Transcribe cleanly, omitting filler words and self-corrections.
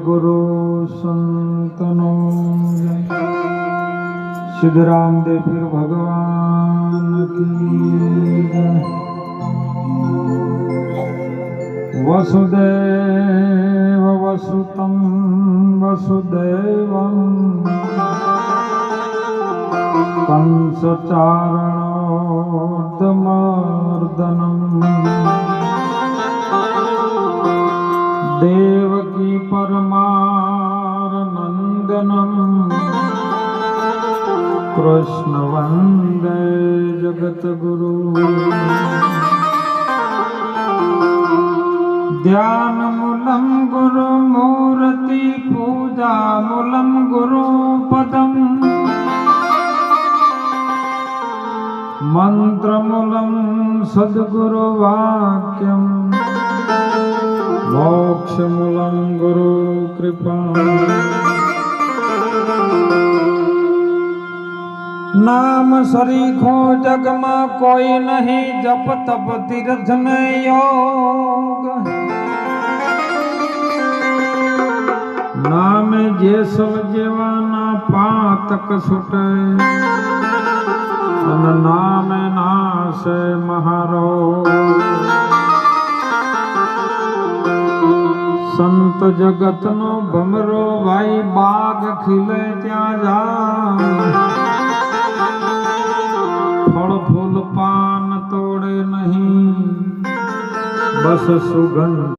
गुरु संतनो सिद्धराम देव पीर भगवान की जय। वसुदेव वसुतं वसुदेवं कंसचारणोर्धमर्दनम् देवकी परमानंदनम् कृष्ण वंदे जगद्गुरु। ध्यान मूलम गुरु मूर्ति पूजा मूलम गुरु पदम मंत्र मूलम सद्गुरु वाक्यम मोक्ष मूलम गुरु कृपा। नाम सरीखो जग में कोई नहीं जप तप तीर्थ में योग। नाम जेसल जीवाना पातक छूटे नाम नाश महारोग। संत जगत नो भमरो भाई बाग खिले त्या जा फल फूल पान तोड़े नहीं बस सुगंध।